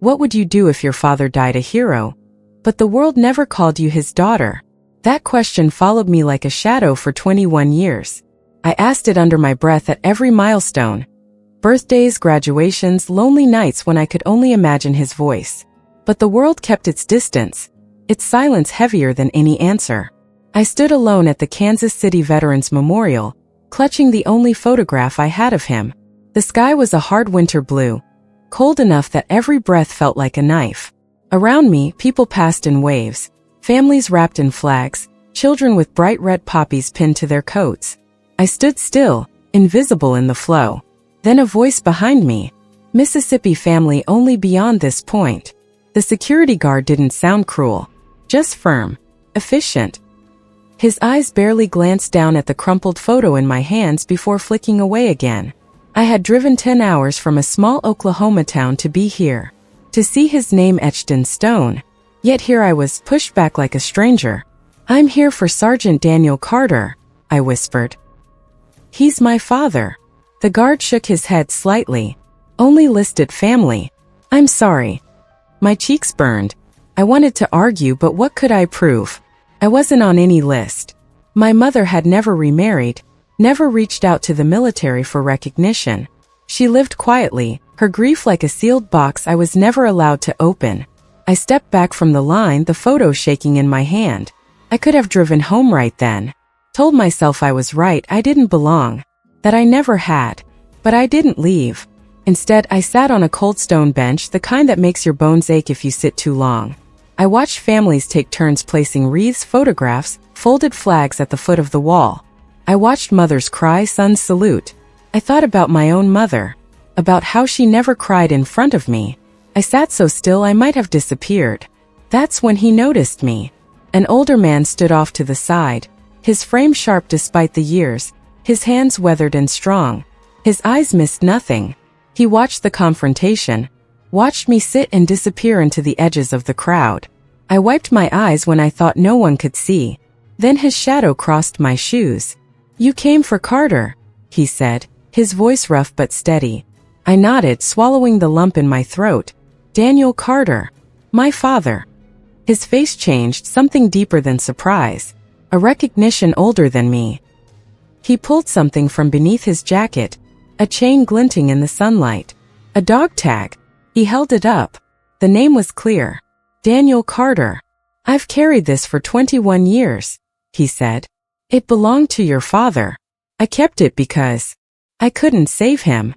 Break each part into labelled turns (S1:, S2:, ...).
S1: What would you do if your father died a hero, but the world never called you his daughter? That question followed me like a shadow for 21 years. I asked it under my breath at every milestone. Birthdays, graduations, lonely nights when I could only imagine his voice. But the world kept its distance, its silence heavier than any answer. I stood alone at the Kansas City Veterans Memorial, clutching the only photograph I had of him. The sky was a hard winter blue, cold enough that every breath felt like a knife. Around me, people passed in waves, families wrapped in flags, children with bright red poppies pinned to their coats. I stood still, invisible in the flow. Then a voice behind me. Mississippi family only beyond this point. The security guard didn't sound cruel, just firm, efficient. His eyes barely glanced down at the crumpled photo in my hands before flicking away again. I had driven 10 hours from a small Oklahoma town to be here, to see his name etched in stone. Yet here I was, pushed back like a stranger. "I'm here for Sergeant Daniel Carter," I whispered. "He's my father." The guard shook his head slightly. "Only listed family." "I'm sorry." My cheeks burned. I wanted to argue, but what could I prove? I wasn't on any list. My mother had never remarried, never reached out to the military for recognition. She lived quietly, her grief like a sealed box I was never allowed to open. I stepped back from the line, the photo shaking in my hand. I could have driven home right then. Told myself I was right, I didn't belong. That I never had. But I didn't leave. Instead, I sat on a cold stone bench, the kind that makes your bones ache if you sit too long. I watched families take turns placing wreaths, photographs, folded flags at the foot of the wall. I watched mothers cry, sons salute. I thought about my own mother, about how she never cried in front of me. I sat so still I might have disappeared. That's when he noticed me. An older man stood off to the side, his frame sharp despite the years, his hands weathered and strong. His eyes missed nothing. He watched the confrontation, watched me sit and disappear into the edges of the crowd. I wiped my eyes when I thought no one could see. Then his shadow crossed my shoes. "You came for Carter," he said, his voice rough but steady. I nodded, swallowing the lump in my throat. "Daniel Carter. My father." His face changed, something deeper than surprise. A recognition older than me. He pulled something from beneath his jacket, a chain glinting in the sunlight. A dog tag. He held it up. The name was clear. Daniel Carter. "I've carried this for 21 years, he said. "It belonged to your father. I kept it because I couldn't save him."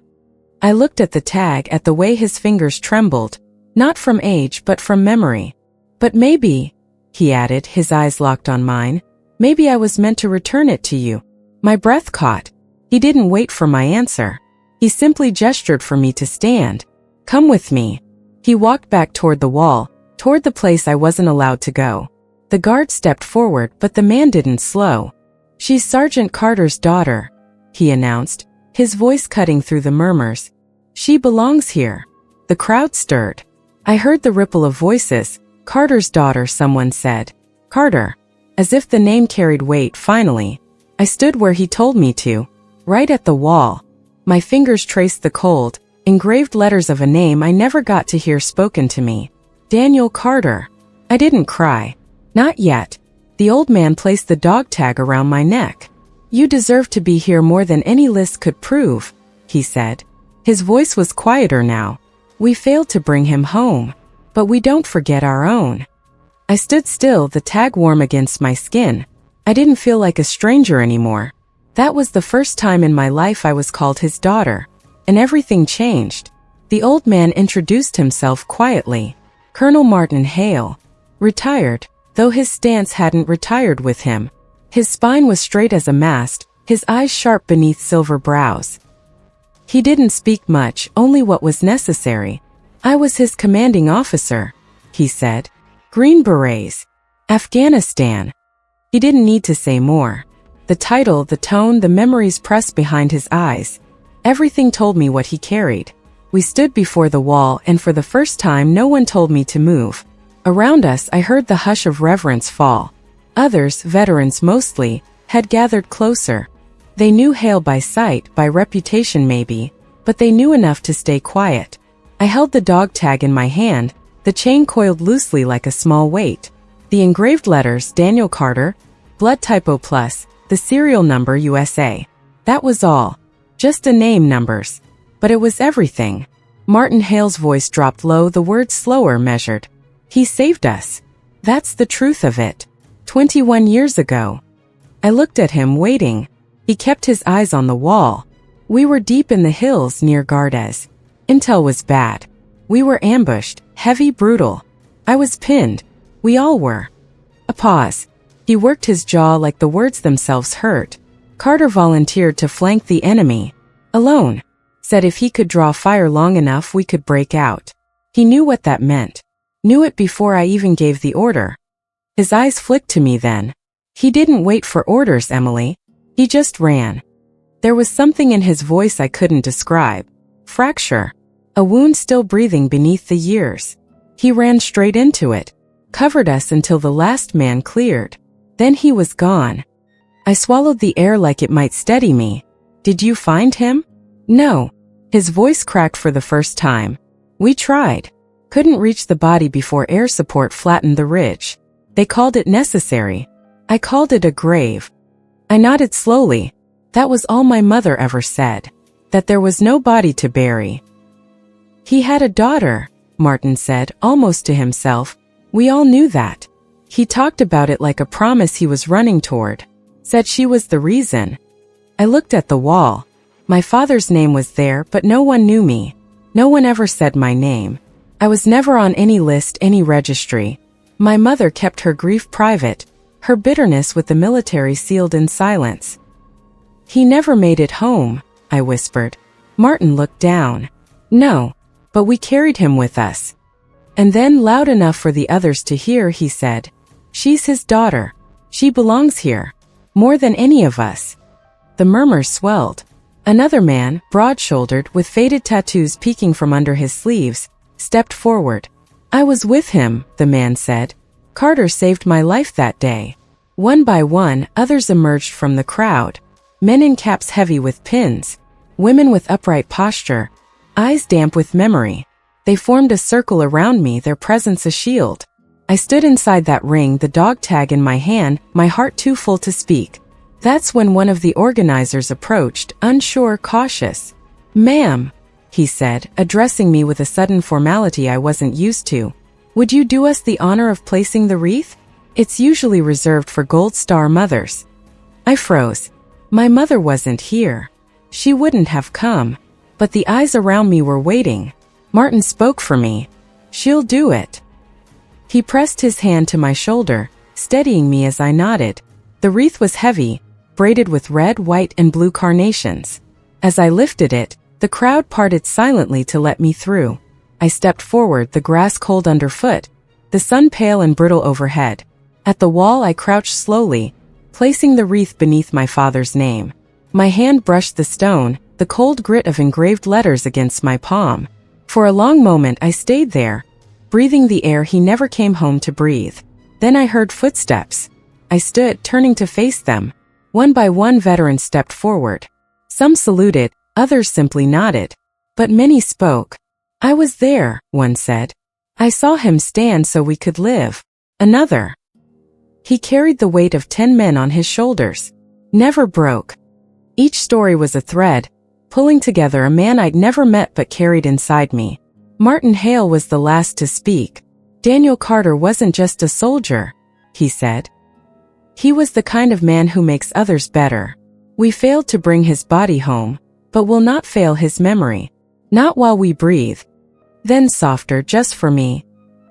S1: I looked at the tag, at the way his fingers trembled, not from age but from memory. "But maybe," he added, his eyes locked on mine, "maybe I was meant to return it to you." My breath caught. He didn't wait for my answer. He simply gestured for me to stand. "Come with me." He walked back toward the wall, toward the place I wasn't allowed to go. The guard stepped forward, but the man didn't slow. "She's Sergeant Carter's daughter," he announced, his voice cutting through the murmurs. "She belongs here." The crowd stirred. I heard the ripple of voices. "Carter's daughter," someone said. "Carter." As if the name carried weight, finally. I stood where he told me to, right at the wall. My fingers traced the cold, engraved letters of a name I never got to hear spoken to me. Daniel Carter. I didn't cry. Not yet. The old man placed the dog tag around my neck. "You deserve to be here more than any list could prove," he said. His voice was quieter now. "We failed to bring him home, but we don't forget our own." I stood still, the tag warm against my skin. I didn't feel like a stranger anymore. That was the first time in my life I was called his daughter. And everything changed. The old man introduced himself quietly. Colonel Martin Hale. Retired, though his stance hadn't retired with him. His spine was straight as a mast, his eyes sharp beneath silver brows. He didn't speak much, only what was necessary. "I was his commanding officer," he said. "Green Berets. Afghanistan." He didn't need to say more. The title, the tone, the memories pressed behind his eyes. Everything told me what he carried. We stood before the wall, and for the first time no one told me to move. Around us I heard the hush of reverence fall. Others, veterans mostly, had gathered closer. They knew Hale by sight, by reputation maybe, but they knew enough to stay quiet. I held the dog tag in my hand, the chain coiled loosely like a small weight. The engraved letters Daniel Carter, blood typo plus, the serial number USA. That was all. Just a name, numbers. But it was everything. Martin Hale's voice dropped low, the words slower, measured. He saved us. That's the truth of it. 21 years ago. I looked at him, waiting. He kept his eyes on the wall. We were deep in the hills near Gardez. Intel was bad. We were ambushed, heavy, brutal. I was pinned. We all were. A pause. He worked his jaw like the words themselves hurt. Carter volunteered to flank the enemy. Alone. Said if he could draw fire long enough we could break out. He knew what that meant. Knew it before I even gave the order. His eyes flicked to me then. He didn't wait for orders, Emily. He just ran. There was something in his voice I couldn't describe. Fracture. A wound still breathing beneath the years. He ran straight into it. Covered us until the last man cleared. Then he was gone. I swallowed the air like it might steady me. Did you find him? No. His voice cracked for the first time. We tried. Couldn't reach the body before air support flattened the ridge. They called it necessary. I called it a grave. I nodded slowly. That was all my mother ever said. That there was no body to bury. He had a daughter, Martin said, almost to himself. We all knew that. He talked about it like a promise he was running toward. Said she was the reason. I looked at the wall. My father's name was there, but no one knew me. No one ever said my name. I was never on any list, any registry. My mother kept her grief private, her bitterness with the military sealed in silence. He never made it home, I whispered. Martin looked down. No, but we carried him with us. And then, loud enough for the others to hear, he said, She's his daughter. She belongs here. More than any of us. The murmurs swelled. Another man, broad-shouldered, with faded tattoos peeking from under his sleeves, stepped forward. I was with him, the man said. Carter saved my life that day. One by one, others emerged from the crowd. Men in caps heavy with pins. Women with upright posture. Eyes damp with memory. They formed a circle around me, their presence a shield. I stood inside that ring, the dog tag in my hand, my heart too full to speak. That's when one of the organizers approached, unsure, cautious. Ma'am, he said, addressing me with a sudden formality I wasn't used to. Would you do us the honor of placing the wreath? It's usually reserved for Gold Star mothers. I froze. My mother wasn't here. She wouldn't have come. But the eyes around me were waiting. Martin spoke for me. She'll do it. He pressed his hand to my shoulder, steadying me as I nodded. The wreath was heavy, braided with red, white, and blue carnations. As I lifted it, the crowd parted silently to let me through. I stepped forward, the grass cold underfoot, the sun pale and brittle overhead. At the wall I crouched slowly, placing the wreath beneath my father's name. My hand brushed the stone, the cold grit of engraved letters against my palm. For a long moment I stayed there, breathing the air he never came home to breathe. Then I heard footsteps. I stood, turning to face them. One by one veterans stepped forward. Some saluted, others simply nodded. But many spoke. I was there, one said. I saw him stand so we could live. Another. He carried the weight of 10 men on his shoulders. Never broke. Each story was a thread, pulling together a man I'd never met but carried inside me. Martin Hale was the last to speak. Daniel Carter wasn't just a soldier, he said. He was the kind of man who makes others better. We failed to bring his body home, but will not fail his memory. Not while we breathe. Then softer, just for me.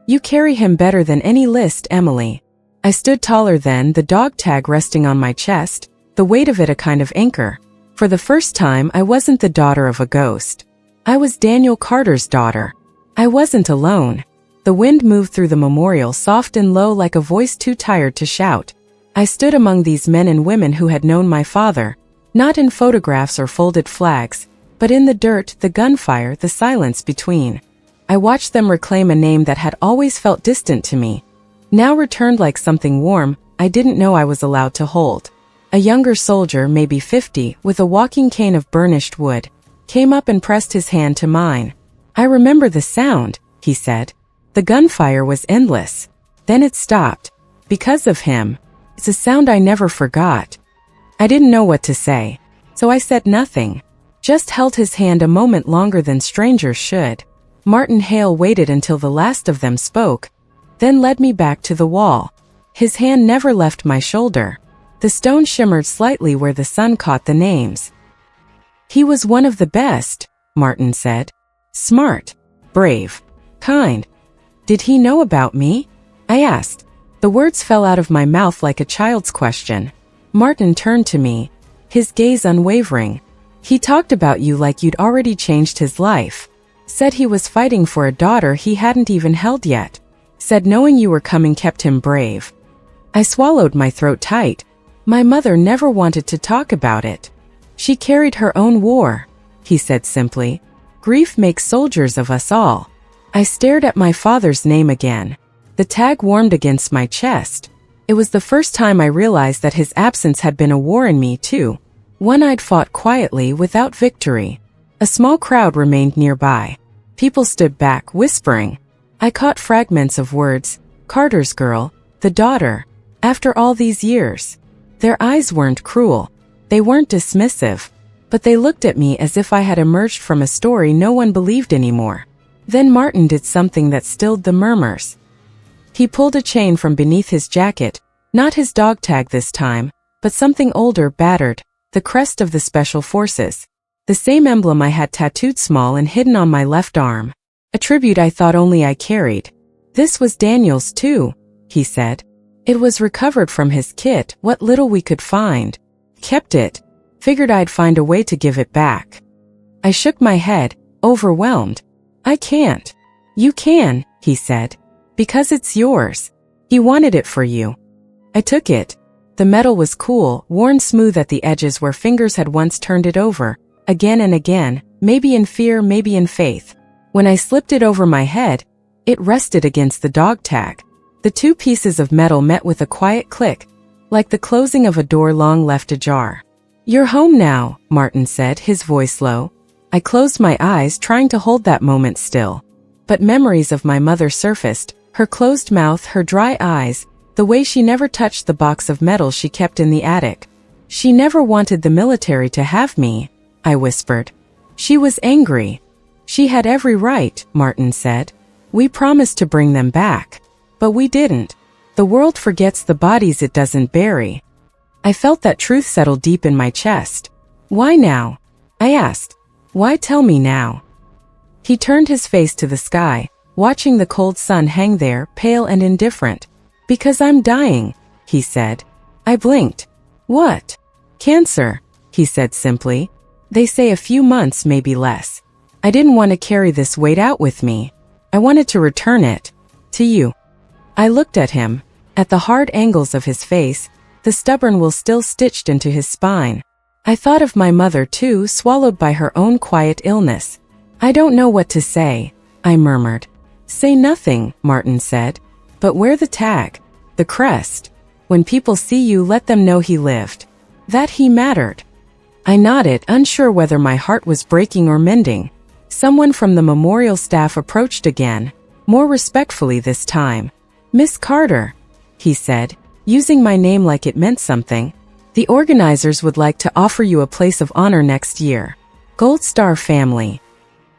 S1: You carry him better than any list, Emily. I stood taller then, the dog tag resting on my chest, the weight of it a kind of anchor. For the first time, I wasn't the daughter of a ghost. I was Daniel Carter's daughter. I wasn't alone. The wind moved through the memorial, soft and low like a voice too tired to shout. I stood among these men and women who had known my father, not in photographs or folded flags, but in the dirt, the gunfire, the silence between. I watched them reclaim a name that had always felt distant to me, now returned like something warm I didn't know I was allowed to hold. A younger soldier, maybe 50, with a walking cane of burnished wood, came up and pressed his hand to mine. I remember the sound, he said. The gunfire was endless. Then it stopped. Because of him. It's a sound I never forgot. I didn't know what to say, so I said nothing. Just held his hand a moment longer than strangers should. Martin Hale waited until the last of them spoke, then led me back to the wall. His hand never left my shoulder. The stone shimmered slightly where the sun caught the names. He was one of the best, Martin said. Smart, brave, kind. Did he know about me? I asked. The words fell out of my mouth like a child's question. Martin turned to me, his gaze unwavering. He talked about you like you'd already changed his life. Said he was fighting for a daughter he hadn't even held yet. Said knowing you were coming kept him brave. I swallowed my throat tight. My mother never wanted to talk about it. She carried her own war, he said simply. Grief makes soldiers of us all. I stared at my father's name again. The tag warmed against my chest. It was the first time I realized that his absence had been a war in me too. One I'd fought quietly without victory. A small crowd remained nearby. People stood back, whispering. I caught fragments of words. Carter's girl, the daughter. After all these years. Their eyes weren't cruel. They weren't dismissive. But they looked at me as if I had emerged from a story no one believed anymore. Then Martin did something that stilled the murmurs. He pulled a chain from beneath his jacket, not his dog tag this time, but something older, battered, the crest of the Special Forces. The same emblem I had tattooed small and hidden on my left arm. A tribute I thought only I carried. This was Daniel's too, he said. It was recovered from his kit, what little we could find. Kept it. Figured I'd find a way to give it back. I shook my head, overwhelmed. I can't. You can, he said. Because it's yours. He wanted it for you. I took it. The metal was cool, worn smooth at the edges where fingers had once turned it over, again and again, maybe in fear, maybe in faith. When I slipped it over my head, it rested against the dog tag. The two pieces of metal met with a quiet click, like the closing of a door long left ajar. You're home now, Martin said, his voice low. I closed my eyes, trying to hold that moment still. But memories of my mother surfaced, her closed mouth, her dry eyes, the way she never touched the box of metal she kept in the attic. She never wanted the military to have me, I whispered. She was angry. She had every right, Martin said. We promised to bring them back. But we didn't. The world forgets the bodies it doesn't bury. I felt that truth settle deep in my chest. Why now? I asked. Why tell me now? He turned his face to the sky, watching the cold sun hang there, pale and indifferent. Because I'm dying, he said. I blinked. What? Cancer, he said simply. They say a few months, maybe less. I didn't want to carry this weight out with me. I wanted to return it. To you. I looked at him, at the hard angles of his face, the stubborn will still stitched into his spine. I thought of my mother too, swallowed by her own quiet illness. I don't know what to say, I murmured. Say nothing, Martin said. But wear the tag, the crest. When people see you, let them know he lived. That he mattered. I nodded, unsure whether my heart was breaking or mending. Someone from the memorial staff approached again, more respectfully this time. Miss Carter, he said, using my name like it meant something. The organizers would like to offer you a place of honor next year. Gold Star family.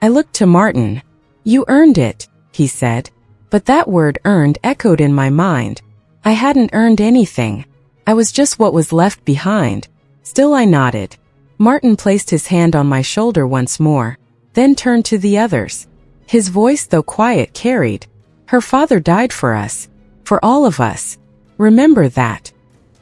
S1: I looked to Martin. You earned it, he said. But that word earned echoed in my mind. I hadn't earned anything. I was just what was left behind. Still I nodded. Martin placed his hand on my shoulder once more, then turned to the others. His voice, though quiet, carried. Her father died for us. For all of us. Remember that.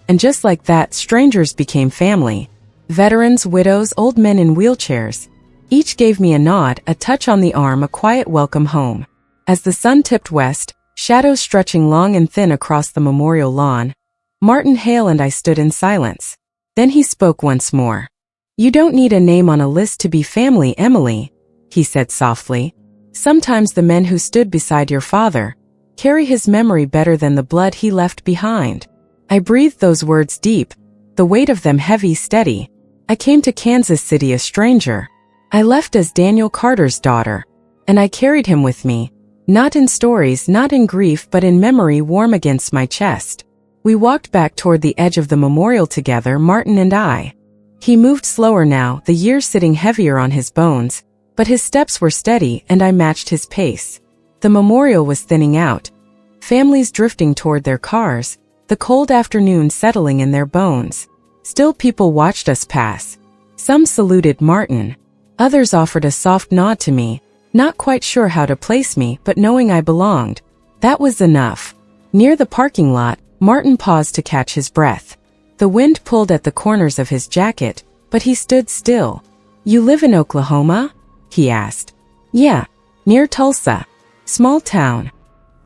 S1: And just like that, strangers became family. Veterans, widows, old men in wheelchairs. Each gave me a nod, a touch on the arm, a quiet welcome home. As the sun tipped west, shadows stretching long and thin across the memorial lawn, Martin Hale and I stood in silence. Then he spoke once more. You don't need a name on a list to be family, Emily, he said softly. Sometimes the men who stood beside your father carry his memory better than the blood he left behind. I breathed those words deep, the weight of them heavy, steady. I came to Kansas City a stranger. I left as Daniel Carter's daughter. and I carried him with me. Not in stories, not in grief, but in memory warm against my chest. We walked back toward the edge of the memorial together, Martin and I. He moved slower now, the years sitting heavier on his bones, but his steps were steady and I matched his pace. The memorial was thinning out. Families drifting toward their cars, the cold afternoon settling in their bones. Still people watched us pass. Some saluted Martin. Others offered a soft nod to me, not quite sure how to place me, but knowing I belonged. That was enough. Near the parking lot, Martin paused to catch his breath. The wind pulled at the corners of his jacket, but he stood still. "You live in Oklahoma?" he asked. "Yeah, near Tulsa. Small town."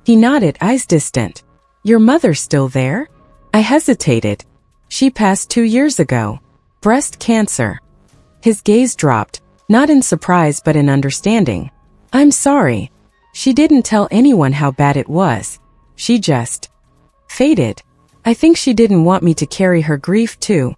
S1: He nodded, eyes distant. "Your mother's still there?" I hesitated. "She passed 2 years ago. Breast cancer." His gaze dropped, not in surprise but in understanding. "I'm sorry. She didn't tell anyone how bad it was. She just faded. I think she didn't want me to carry her grief too.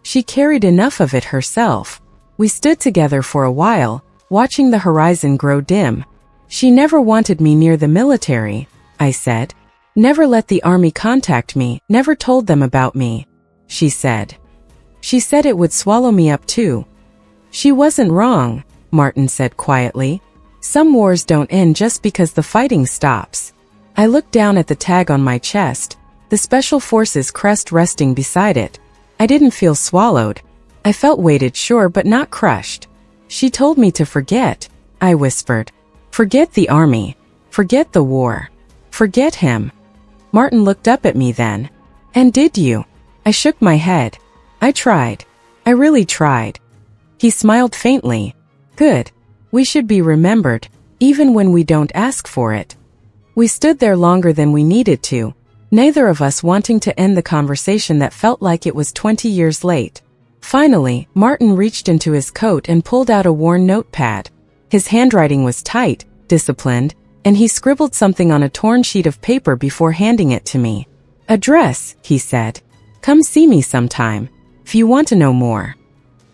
S1: She carried enough of it herself." We stood together for a while, watching the horizon grow dim. "She never wanted me near the military," I said. "Never let the army contact me, never told them about me," she said. "She said it would swallow me up too." "She wasn't wrong," Martin said quietly. "Some wars don't end just because the fighting stops." I looked down at the tag on my chest, the Special Forces crest resting beside it. I didn't feel swallowed. I felt weighted, sure, but not crushed. "She told me to forget," I whispered. "Forget the army. Forget the war. Forget him." Martin looked up at me then. "And did you?" I shook my head. "I tried. I really tried." He smiled faintly. "Good. We should be remembered, even when we don't ask for it." We stood there longer than we needed to, neither of us wanting to end the conversation that felt like it was 20 years late. Finally, Martin reached into his coat and pulled out a worn notepad. His handwriting was tight, disciplined, and he scribbled something on a torn sheet of paper before handing it to me. "Address," he said. "Come see me sometime, if you want to know more."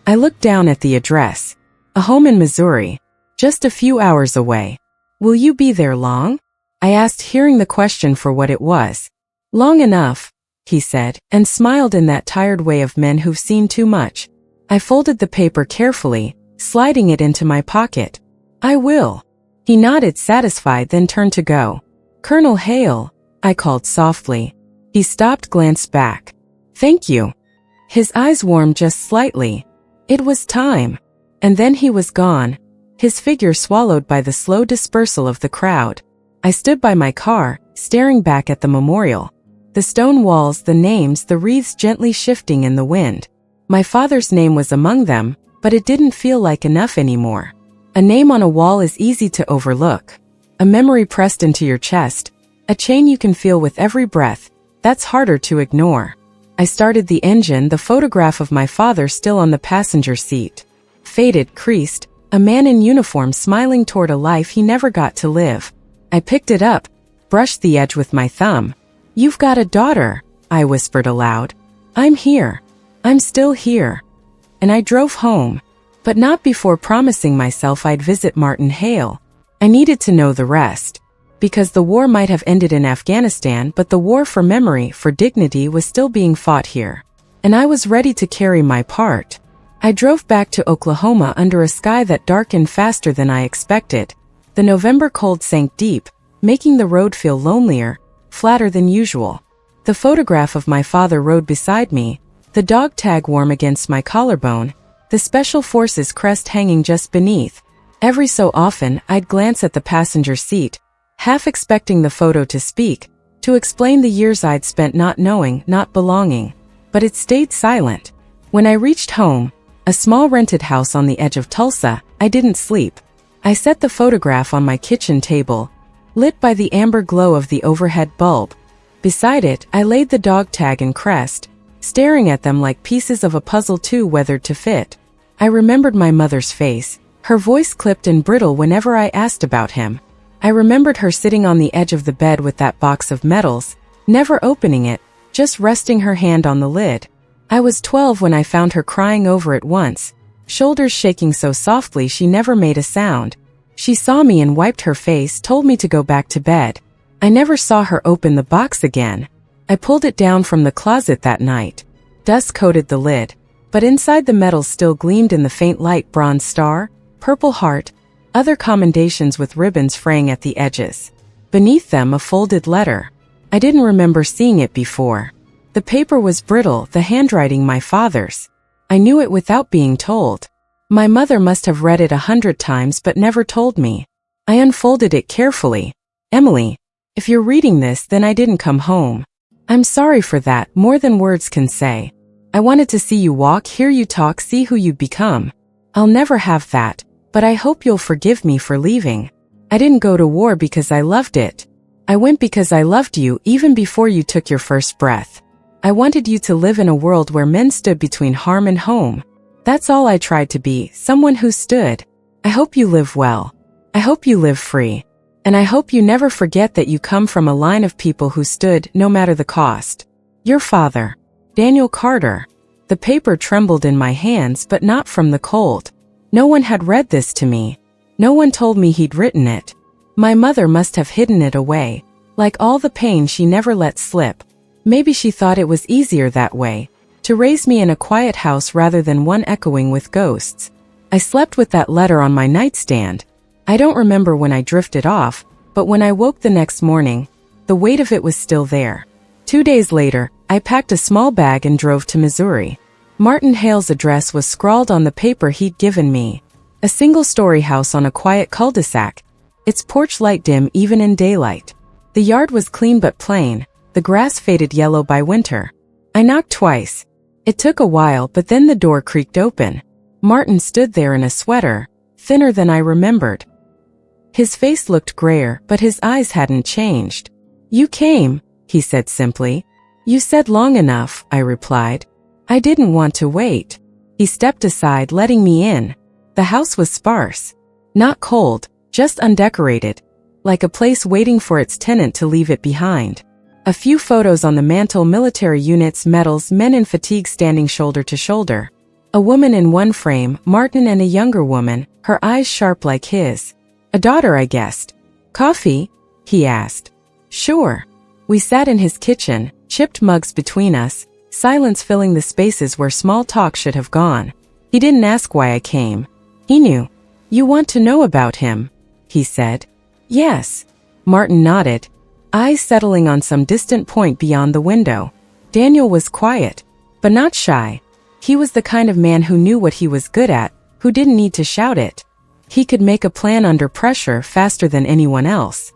S1: I looked down at the address. A home in Missouri, just a few hours away. "Will you be there long?" I asked, hearing the question for what it was. "Long enough," he said, and smiled in that tired way of men who've seen too much. I folded the paper carefully, sliding it into my pocket. "I will." He nodded, satisfied, then turned to go. "Colonel Hale," I called softly. He stopped, glanced back. "Thank you." His eyes warmed just slightly. It was time. And then he was gone, his figure swallowed by the slow dispersal of the crowd. I stood by my car, staring back at the memorial. The stone walls, the names, the wreaths gently shifting in the wind. My father's name was among them, but it didn't feel like enough anymore. A name on a wall is easy to overlook. A memory pressed into your chest, a chain you can feel with every breath, that's harder to ignore. I started the engine, the photograph of my father still on the passenger seat. Faded, creased, a man in uniform smiling toward a life he never got to live. I picked it up, brushed the edge with my thumb. "You've got a daughter," I whispered aloud. "I'm here. I'm still here." And I drove home, but not before promising myself I'd visit Martin Hale. I needed to know the rest, because the war might have ended in Afghanistan, but the war for memory, for dignity, was still being fought here. And I was ready to carry my part. I drove back to Oklahoma under a sky that darkened faster than I expected. The November cold sank deep, making the road feel lonelier, flatter than usual. The photograph of my father rode beside me, the dog tag warm against my collarbone, the Special Forces crest hanging just beneath. Every so often, I'd glance at the passenger seat, half expecting the photo to speak, to explain the years I'd spent not knowing, not belonging. But it stayed silent. When I reached home, a small rented house on the edge of Tulsa, I didn't sleep. I set the photograph on my kitchen table, lit by the amber glow of the overhead bulb. Beside it, I laid the dog tag and crest, staring at them like pieces of a puzzle too weathered to fit. I remembered my mother's face, her voice clipped and brittle whenever I asked about him. I remembered her sitting on the edge of the bed with that box of medals, never opening it, just resting her hand on the lid. I was 12 when I found her crying over it once, shoulders shaking so softly she never made a sound. She saw me and wiped her face, told me to go back to bed. I never saw her open the box again. I pulled it down from the closet that night. Dust coated the lid, but inside the metal still gleamed in the faint light bronze star, purple heart, other commendations with ribbons fraying at the edges. Beneath them a folded letter. I didn't remember seeing it before. The paper was brittle, the handwriting my father's. I knew it without being told. My mother must have read it 100 times but never told me. I unfolded it carefully. Emily, if you're reading this, then I didn't come home. I'm sorry for that, more than words can say. I wanted to see you walk, hear you talk, see who you'd become. I'll never have that, but I hope you'll forgive me for leaving. I didn't go to war because I loved it. I went because I loved you even before you took your first breath. I wanted you to live in a world where men stood between harm and home. That's all I tried to be, someone who stood. I hope you live well. I hope you live free. And I hope you never forget that you come from a line of people who stood no matter the cost. Your father, Daniel Carter. The paper trembled in my hands, but not from the cold. No one had read this to me. No one told me he'd written it. My mother must have hidden it away, like all the pain she never let slip. Maybe she thought it was easier that way, to raise me in a quiet house rather than one echoing with ghosts. I slept with that letter on my nightstand. I don't remember when I drifted off, but when I woke the next morning, the weight of it was still there. 2 days later, I packed a small bag and drove to Missouri. Martin Hale's address was scrawled on the paper he'd given me. A single-story house on a quiet cul-de-sac, its porch light dim even in daylight. The yard was clean but plain, the grass faded yellow by winter. I knocked twice. It took a while, but then the door creaked open. Martin stood there in a sweater, thinner than I remembered. His face looked grayer, but his eyes hadn't changed. "You came," he said simply. "You said long enough," I replied. I didn't want to wait. He stepped aside, letting me in. The house was sparse. Not cold, just undecorated, like a place waiting for its tenant to leave it behind. A few photos on the mantel, military units, medals, men in fatigue standing shoulder to shoulder. A woman in one frame, Martin, and a younger woman, her eyes sharp like his. A daughter, I guessed. "Coffee?" he asked. "Sure." We sat in his kitchen, chipped mugs between us, silence filling the spaces where small talk should have gone. He didn't ask why I came. He knew. "You want to know about him?" he said. "Yes." Martin nodded, eyes settling on some distant point beyond the window. Daniel was quiet, but not shy. He was the kind of man who knew what he was good at, who didn't need to shout it. He could make a plan under pressure faster than anyone else.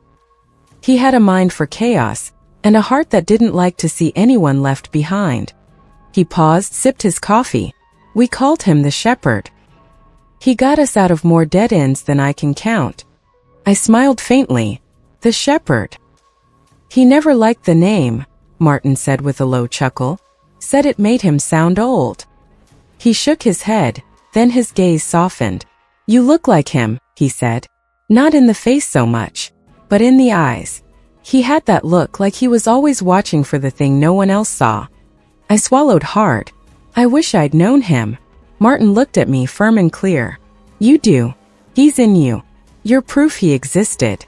S1: He had a mind for chaos, and a heart that didn't like to see anyone left behind. He paused, sipped his coffee. We called him the Shepherd. He got us out of more dead ends than I can count. I smiled faintly. The Shepherd. He never liked the name, Martin said with a low chuckle. Said it made him sound old. He shook his head, then his gaze softened. "You look like him," he said. Not in the face so much, but in the eyes. He had that look like he was always watching for the thing no one else saw. I swallowed hard. I wish I'd known him. Martin looked at me firm and clear. "You do. He's in you. You're proof he existed."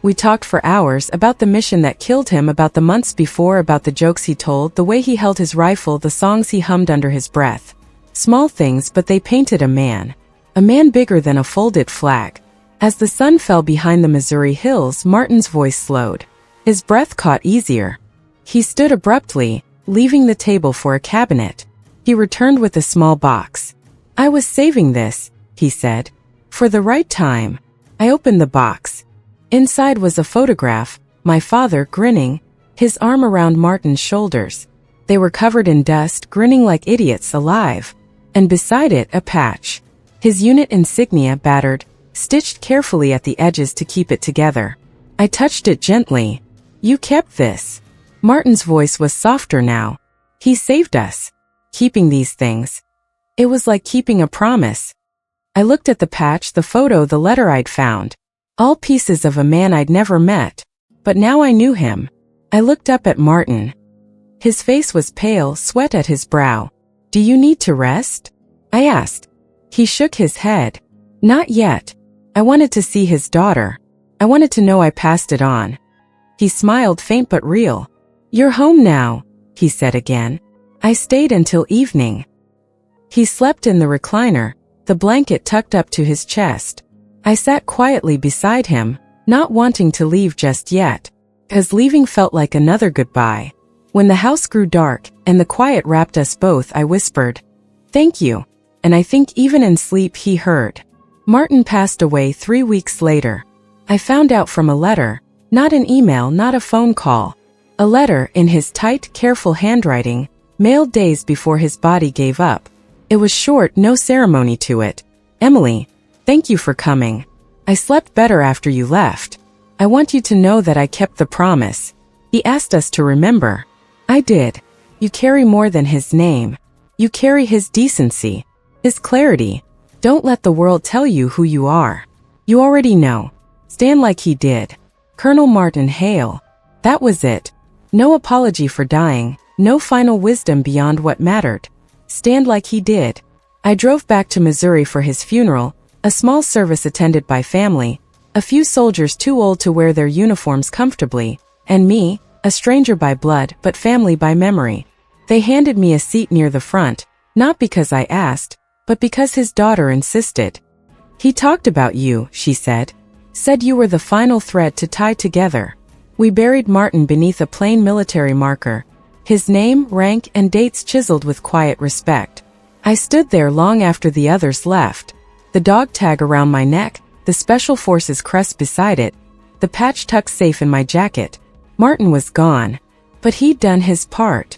S1: We talked for hours about the mission that killed him, about the months before, about the jokes he told, the way he held his rifle, the songs he hummed under his breath. Small things, but they painted a man. A man bigger than a folded flag. As the sun fell behind the Missouri hills, Martin's voice slowed. His breath caught easier. He stood abruptly, leaving the table for a cabinet. He returned with a small box. "I was saving this," he said, "for the right time." I opened the box. Inside was a photograph, my father grinning, his arm around Martin's shoulders. They were covered in dust, grinning like idiots, alive. And beside it, a patch. His unit insignia, battered, stitched carefully at the edges to keep it together. I touched it gently. "You kept this." Martin's voice was softer now. "He saved us. Keeping these things. It was like keeping a promise." I looked at the patch, the photo, the letter I'd found. All pieces of a man I'd never met. But now I knew him. I looked up at Martin. His face was pale, sweat at his brow. "Do you need to rest?" I asked. He shook his head. "Not yet. I wanted to see his daughter. I wanted to know I passed it on. He smiled, faint but real. "You're home now," he said again. I stayed until evening. He slept in the recliner, the blanket tucked up to his chest. I sat quietly beside him, not wanting to leave just yet, because leaving felt like another goodbye. When the house grew dark and the quiet wrapped us both, I whispered, "Thank you," and I think even in sleep he heard. Martin passed away 3 weeks later. I found out from a letter, not an email, not a phone call. A letter in his tight, careful handwriting, mailed days before his body gave up. It was short, no ceremony to it. "Emily, thank you for coming. I slept better after you left. I want you to know that I kept the promise. He asked us to remember. I did. You carry more than his name. You carry his decency, his clarity. Don't let the world tell you who you are. You already know. Stand like he did. Colonel Martin Hale." That was it. No apology for dying, no final wisdom beyond what mattered. Stand like he did. I drove back to Missouri for his funeral, a small service attended by family, a few soldiers too old to wear their uniforms comfortably, and me, a stranger by blood but family by memory. They handed me a seat near the front, not because I asked, but because his daughter insisted. "He talked about you," she said. "Said you were the final thread to tie together." We buried Martin beneath a plain military marker, his name, rank, and dates chiseled with quiet respect. I stood there long after the others left, the dog tag around my neck, the Special Forces crest beside it, the patch tucked safe in my jacket. Martin was gone, but he'd done his part.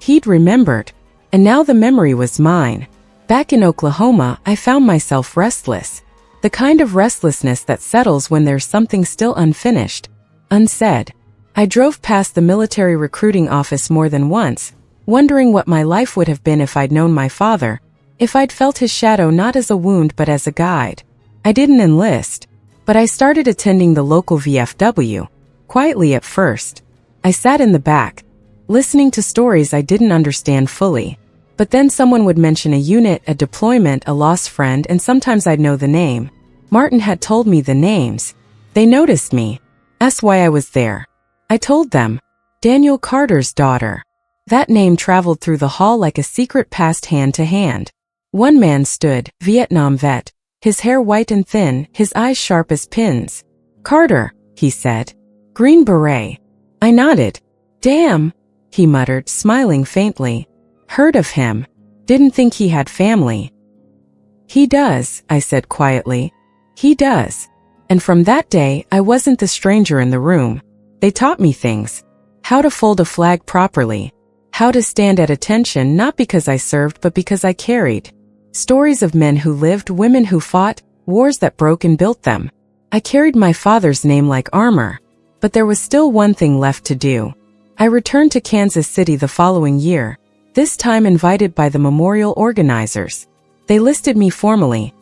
S1: He'd remembered, and now the memory was mine. Back in Oklahoma, I found myself restless. The kind of restlessness that settles when there's something still unfinished, unsaid. I drove past the military recruiting office more than once, wondering what my life would have been if I'd known my father, if I'd felt his shadow not as a wound but as a guide. I didn't enlist, but I started attending the local VFW, quietly at first. I sat in the back, listening to stories I didn't understand fully. But then someone would mention a unit, a deployment, a lost friend, and sometimes I'd know the name. Martin had told me the names. They noticed me. Asked why I was there. I told them. Daniel Carter's daughter. That name traveled through the hall like a secret passed hand to hand. One man stood, Vietnam vet, his hair white and thin, his eyes sharp as pins. "Carter," he said. "Green Beret." I nodded. "Damn," he muttered, smiling faintly. "Heard of him. Didn't think he had family." "He does," I said quietly. "He does." And from that day, I wasn't the stranger in the room. They taught me things. How to fold a flag properly. How to stand at attention not because I served but because I carried. Stories of men who lived, women who fought, wars that broke and built them. I carried my father's name like armor. But there was still one thing left to do. I returned to Kansas City the following year, this time invited by the memorial organizers. They listed me formally.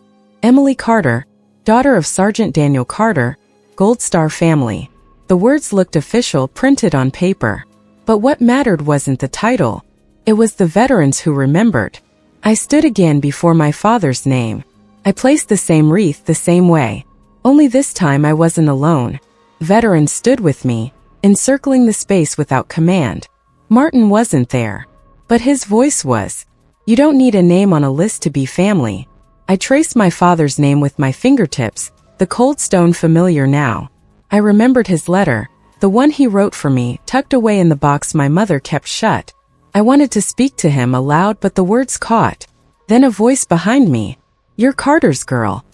S1: Emily Carter, daughter of Sergeant Daniel Carter, Gold Star family. The words looked official, printed on paper. But what mattered wasn't the title. It was the veterans who remembered. I stood again before my father's name. I placed the same wreath the same way. Only this time I wasn't alone. Veterans stood with me, encircling the space without command. Martin wasn't there. But his voice was. You don't need a name on a list to be family. I traced my father's name with my fingertips, the cold stone familiar now. I remembered his letter, the one he wrote for me, tucked away in the box my mother kept shut. I wanted to speak to him aloud, but the words caught. Then a voice behind me. "You're Carter's girl."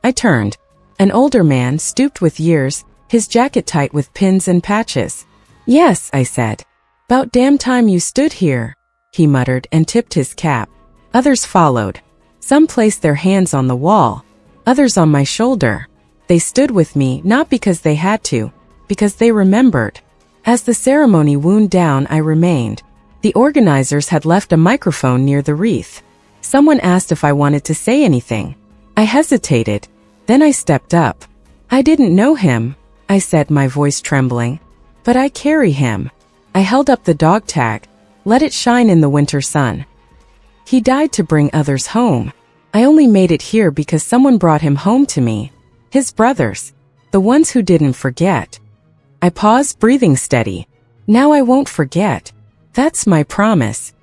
S1: I turned. An older man, stooped with years, his jacket tight with pins and patches. "Yes," I said. "'Bout damn time you stood here," he muttered and tipped his cap. Others followed. Some placed their hands on the wall, others on my shoulder. They stood with me not because they had to, because they remembered. As the ceremony wound down, I remained. The organizers had left a microphone near the wreath. Someone asked if I wanted to say anything. I hesitated. Then I stepped up. "I didn't know him," I said, my voice trembling. "But I carry him." I held up the dog tag. Let it shine in the winter sun. He died to bring others home. I only made it here because someone brought him home to me. His brothers. The ones who didn't forget. I paused, breathing steady. Now I won't forget. That's my promise.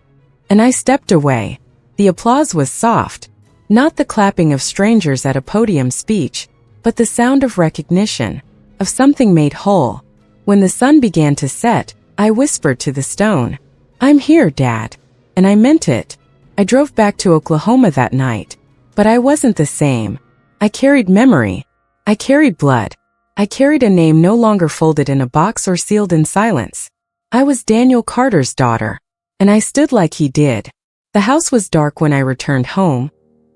S1: And I stepped away. The applause was soft. Not the clapping of strangers at a podium speech, but the sound of recognition, of something made whole. When the sun began to set, I whispered to the stone, "I'm here, Dad." And I meant it. I drove back to Oklahoma that night. But I wasn't the same. I carried memory. I carried blood. I carried a name no longer folded in a box or sealed in silence. I was Daniel Carter's daughter. And I stood like he did. The house was dark when I returned home,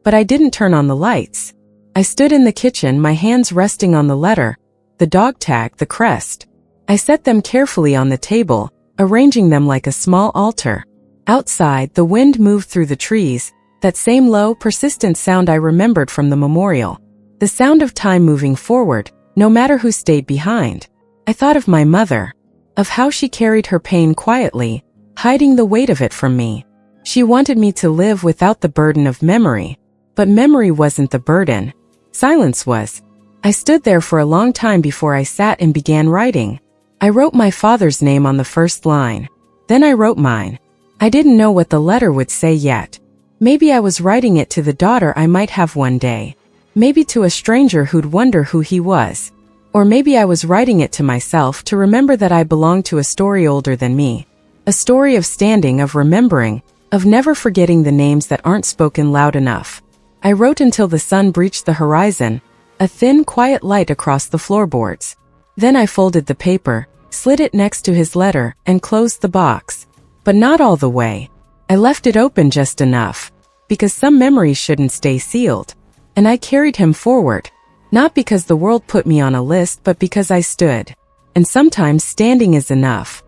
S1: but I didn't turn on the lights. I stood in the kitchen, my hands resting on the letter, the dog tag, the crest. I set them carefully on the table, arranging them like a small altar. Outside, the wind moved through the trees, that same low, persistent sound I remembered from the memorial. The sound of time moving forward, no matter who stayed behind. I thought of my mother, of how she carried her pain quietly, hiding the weight of it from me. She wanted me to live without the burden of memory. But memory wasn't the burden. Silence was. I stood there for a long time before I sat and began writing. I wrote my father's name on the first line. Then I wrote mine. I didn't know what the letter would say yet. Maybe I was writing it to the daughter I might have one day. Maybe to a stranger who'd wonder who he was. Or maybe I was writing it to myself to remember that I belonged to a story older than me. A story of standing, of remembering, of never forgetting the names that aren't spoken loud enough. I wrote until the sun breached the horizon, a thin, quiet light across the floorboards. Then I folded the paper, slid it next to his letter, and closed the box. But not all the way. I left it open just enough, because some memories shouldn't stay sealed. And I carried him forward, not because the world put me on a list, but because I stood. And sometimes standing is enough.